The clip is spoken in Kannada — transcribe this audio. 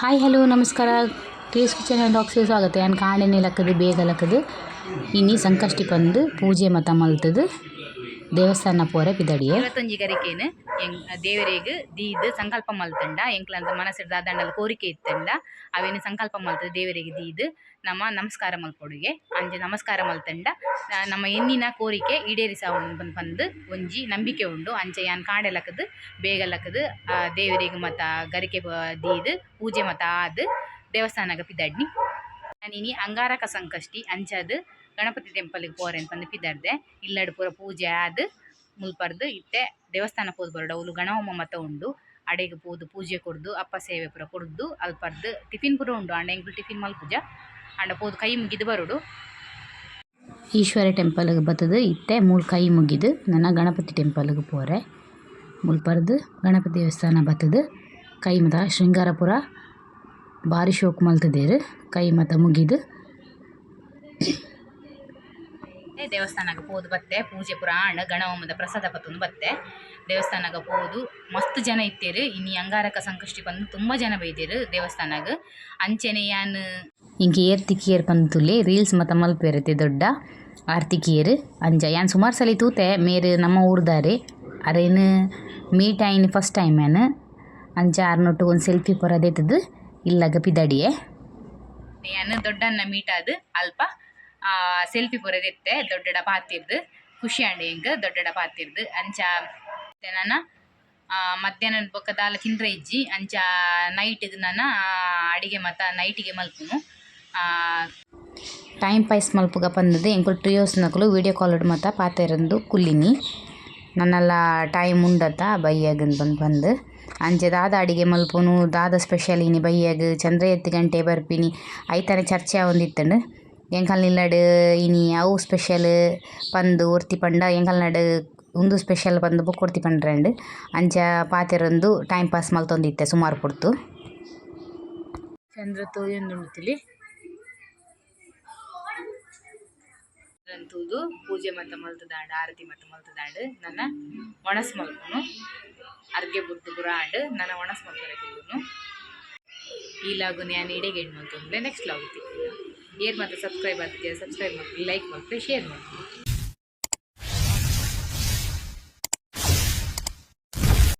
ಹಾಯ್ ಹಲೋ ನಮಸ್ಕಾರ. ಟೇಸ್ಟ್ ಕಿಚನ್ ಆ್ಯಂಡ್ ಡಾಗ್ಸ್ಗೆ ಸ್ವಾಗತ. ನಾನು ಕಾಣೆನೆ ಲಕ್ಕದು ಬೇಗ ಲಕ್ಕದು ಇನಿ ಸಂಕಷ್ಟಿ ಪಂದು ಪೂಜೆ ಮತ ಮಲ್ತದು ದೇವಸ್ಥಾನ ಪೋರೆ ಪಿದಡಿಯೇ ಇವತ್ತೊಂಜಿ ಗರಿಕೇನು ದೇವರಿಗೆ ದೀದ್ ಸಂಕಲ್ಪ ಮಲ್ತಂಡ ಎಂಕ್ಲಂತ ಮನಸ್ಸಿಡ್ದ ದಂಡಲ ಕೋರಿಕೆ ಇತ್ತಂಡ ಅವೇನು ಸಂಕಲ್ಪ ಮಲ್ತದ ದೇವರಿಗೆ ದೀದ್ ನಮ್ಮ ನಮಸ್ಕಾರ ಮಲ್ಪೊಡುಗೆ ಅಂಜೆ ನಮಸ್ಕಾರ ಮಲ್ತಂಡ ನಮ್ಮ ಎನ್ನಿನ ಕೋರಿಕೆ ಈಡೇರಿಸ ಪಂದು ಒಂಜಿ ನಂಬಿಕೆ ಉಂಡು. ಅಂಚೆ ಯಾನ್ ಕಾಂಡೆಲಕದು ಬೇಗಲಕದು ದೇವರಿಗೆ ಮತ ಗರಿಕೆ ದೀದ್ ಪೂಜೆ ಮತ ಆದ್ ದೇವಸ್ಥಾನಗ ಪಿದಡ್ನಿ. ನಾನಿನಿ ಅಂಗಾರಕ ಸಂಕಷ್ಟಿ ಅಂಚದು ಗಣಪತಿ ಟೆಂಪಲ್ಗೆ ಪೋರೆನ್ ಪಂದು ಪಿದಡ್ದೆ. ಇಲ್ಲಡ್ ಪೂರ ಪೂಜೆ ಆದ್ ಮುಲ್ಪರ್ದು ಇತ್ತೆ ದೇವಸ್ಥಾನ ಪೋದು ಬರೋಡು ಅವಳು ಗಣಹೋಮ ಮತ ಉಂಡು. ಅಡೆಗೆ ಪೋದು ಪೂಜೆ ಕೊಡ್ದು ಅಪ್ಪ ಸೇವೆ ಪೂರ ಕೊಡ್ದು ಅಲ್ಪರ್ದು ಟಿಫಿನ್ ಪೂರ ಉಂಡು. ಅಂಡ ಎಂಕ್ಲು ಟಿಫಿನ್ ಮಲ್ಪುಜ ಅಂಡ ಪೋದು ಕೈ ಮುಗಿದು ಬರೋಡು. ಈಶ್ವರ ಟೆಂಪಲ್ಗೆ ಬತ್ತದು ಇತ್ತೆ ಮೂಲು ಕೈ ಮುಗಿದು ನನ್ನ ಗಣಪತಿ ಟೆಂಪಲ್ಗೆ ಪೋರೆ ಮುಲ್ಪರ್ದು ಗಣಪತಿ ದೇವಸ್ಥಾನ ಬತ್ತದು ಕೈ ಮತ ಶೃಂಗಾರಪುರ ಭಾರಿ ಶೋಕು ಮಲ್ತದೇರು ಕೈ ಮತ ಮುಗಿದು ದೇವಸ್ಥಾನಗ ಪೋದು ಬತ್ತೆ ಪೂಜೆ ಪುರ ಆಂಡ್ ಗಣಹೋಮದ ಪ್ರಸಾದ ಪತ್ತೊಂದು ಬತ್ತೆ ದೇವಸ್ಥಾನಗ ಪೋದು ಮಸ್ತ್ ಜನ ಇತ್ತೇರು. ಇನಿ ಅಂಗಾರಕ ಸಂಕಷ್ಟಿ ಬಂದು ತುಂಬ ಜನ ಬೈದೇರು ದೇವಸ್ಥಾನಗ. ಅಂಚೆನೆ ಯಾನ್ ಇಂಗೆ ಏರ್ತಿಕಿಯರ್ ಪಂತುಲೆ ರೀಲ್ಸ್ ಮತ ಮಲ್ಪೇರತೆ ದೊಡ್ಡ ಆರ್ತಿಕಿಯರ್ ಅಂಜ ಯಾನ್ ಸುಮಾರು ಸಲ ತೂತೆ ಮೇರು ನಮ್ಮ ಊರ್ದಾರೆ ಅರೇನು ಮೀಟ್ ಆಯ್ನ ಫಸ್ಟ್ ಟೈಮ್ ಯಾನ್ ಅಂಚ ಆರ್ನೊಟ್ಟು ಒಂದು ಸೆಲ್ಫಿ ಪೊರದೆತ್ತದು ಇಲ್ಲಗ ಪಿದಡಿಯೇ ಯಾನ್ ದೊಡ್ಡನ್ನ ಮೀಟ್ ಆದ್ ಅಲ್ಪ ಸೆಲ್ಫಿ ಪೂರದೆತ್ತೆ ದೊಡ್ಡಡ ಪಾತಿರ್ದು ಖುಷಿ ಆಂಡೆ ಹೆಂಗೆ ದೊಡ್ಡಡ ಪಾತಿರ್ದು ಅಂಚ ನಾನು ಮಧ್ಯಾಹ್ನ ಬೊಕ್ಕ ದಾಲ ತಿಂದ್ರೆ ಇಜ್ಜಿ ಅಂಚ ನೈಟ್ಗೆ ನಾನು ಅಡಿಗೆ ಮತ ನೈಟಿಗೆ ಮಲ್ಪುನು ಟೈಮ್ ಪಾಸ್ ಮಲ್ಪುಗ ಪಂದದು ಎಂಕುಲು ಟ್ರಿಯೋಸ್ ನಕಲು ವೀಡಿಯೋ ಕಾಲ್ ಮತ ಪಾತೆರಂದು ಕುಲ್ಲಿನಿ ನನ್ನೆಲ್ಲ ಟೈಮ್ ಉಂಡತ್ತ ಬೈಯಾಗನ್ ಬಂದು ಅಂಚೆ ದಾದ ಅಡಿಗೆ ಮಲ್ಪುನು ದಾದ ಸ್ಪೆಷಲ್ ಇನಿ ಬೈಯಾಗ ಚಂದ್ರ ಎತ್ತು ಗಂಟೆ ಬರ್ಪಿನಿ ಐತನೆ ಚರ್ಚೆ ಒಂದಿತ್ತಂಡು ಎಂಕಲ್ ನಿಲ್ಲಡ್ ಇನಿ ಅವು ಸ್ಪೆಷಲ್ ಪಂದು ಒರ್ತಿ ಪಂಡ ಎಂಕಲ್ ನಡ್ ಉಂದು ಸ್ಪೆಷಲ್ ಪಂದು ಬೊಕ್ಕ ಒರ್ತಿ ಪಂಡ್ರೆಂಡ್ ಅಂಚ ಪಾತೆರೊಂದು ಟೈಮ್ ಪಾಸ್ ಮಲ್ತೊಂದಿತ್ತೆ ಸುಮಾರು ಪೊರ್ತು. ಚಂದ್ರ ತೋಜೊಂದುಂಡು ತೂದು ಪೂಜೆ ಮತ ಮಲ್ತದಾಂಡ್ ಆರತಿ ಮತ ಮಲ್ತದಾಂಡ್ ನನ್ನ ಒಣಸ್ ಮಲ್ಪುನು ಅರ್ಗೆ ಬುಡ್ದು ಪುರ ಆಂಡ್ ನನ್ನ ಒಣಸ್ ಮಲ್ಪುನು ಈ ಲಾಗು ನಾನು ಇಡೆಗೆ ಹೆಣ್ಣು ಮಲ್ತೊಂದ್ರೆ ನೆಕ್ಸ್ಟ್ ಲಾಗ್ ತಿಕ್ಕಿಲ್ಲ ಏರ್ ಮಾತ್ರ ಸಬ್ಸ್ಕ್ರೈಬ್ ಆಗ್ತಿದೆ ಸಬ್ಸ್ಕ್ರೈಬ್ ಮಾಡಿ ಲೈಕ್ ಮಾಡಿ ಶೇರ್ ಮಾಡಿ.